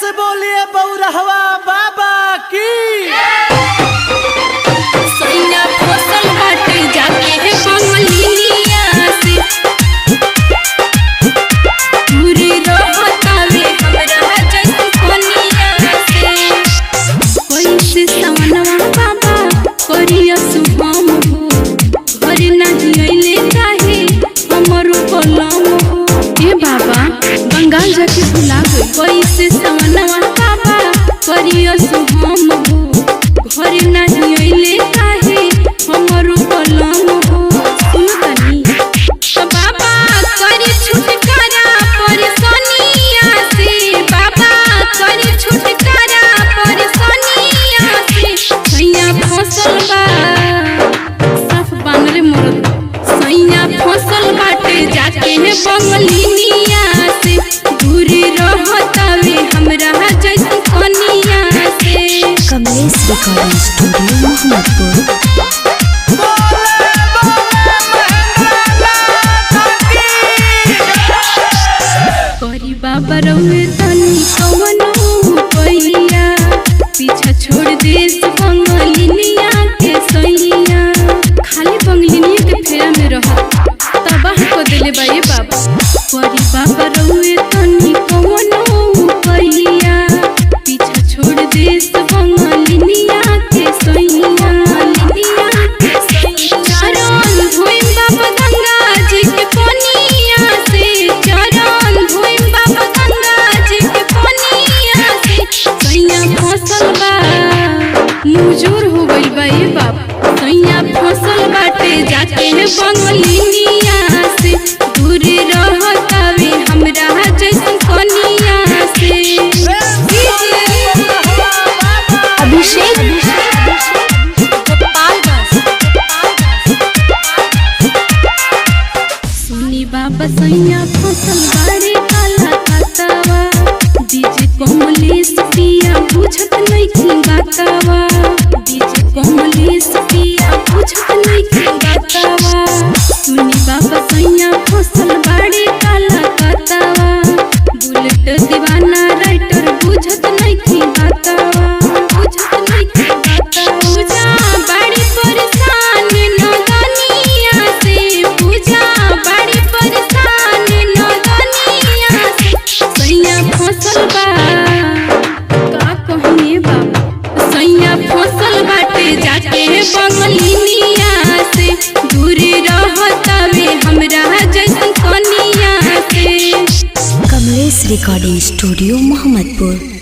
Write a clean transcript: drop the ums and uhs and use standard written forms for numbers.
से बोलिए बौरहवा बाबा की। सैया फसल बाटे जाके है बंगलिया से दूरी रहतावे हमरा जैसे कोनिया से। कैसे सावनवा बाबा करिया शुभम हो घर नहीं अइले काहे हमरो कलम हो। ए बाबा बंगाल जाके भुला गई। कैसे सावनवा बाबा करिया शुभम हो घर नहीं अइले काहे हमरो कलम हो। सुन तनी तो बाबा करी छुटकारा परेशानिया से। बाबा करी छुटकारा परेशानिया से। सैया फसल बा साफ बानरे मरद। सैया फसल बाटे जाके है बंगलिनिया से दूरी रहतावे हमरा जैसे कोनिया से। Kamlesh recording studio Mohammadpur. करी बाबा रहुए तनी कवनो पैया पीछा छोड़ देश बंगलिनिया के सैया। खाली बंगलिनिया के फेरा में रह तबाह कर देले बा ये बाबा। करी बाबा रहुए तनी कवनो पैया पीछा छोड़ देश बंगलिनिया के सैया। लिनिया के सैया चरण धोइम बाबा गंगा जी के कोनिया से। चरण धोइम बाबा गंगा जी के कोनिया से। सैया फसल बा मुजूर हो गइल बा ये बाबा। सैया फसल बाटे जाके है बंगलिनिया से दूरी रहतावे हमरा जैसे कोनिया से। अभिषेक सुनी बाबा सैया फसल बाड़े काला कातावा डीजे कमलेश पिया बुझत नइखी बातावा। डीजे कमलेश पिया बुझत नइखी बातावा। सुनी बाबा सैया फसल बाड़े काला कातावा बुलेट दीवाना राइटर बुझत नइखी बातावा। बुझत नइखी बातावा। पूजा बाड़ी परेशान नगनिया से। पूजा बाड़ी परेशान नगनिया से। सैया फसल बा का कहिए बाबा। सैया फसल बाटे जाके है बंगलिनिया से दूरी रहतावे हमरा जैसे कोनिया से। Kamlesh recording studio Mohammadpur.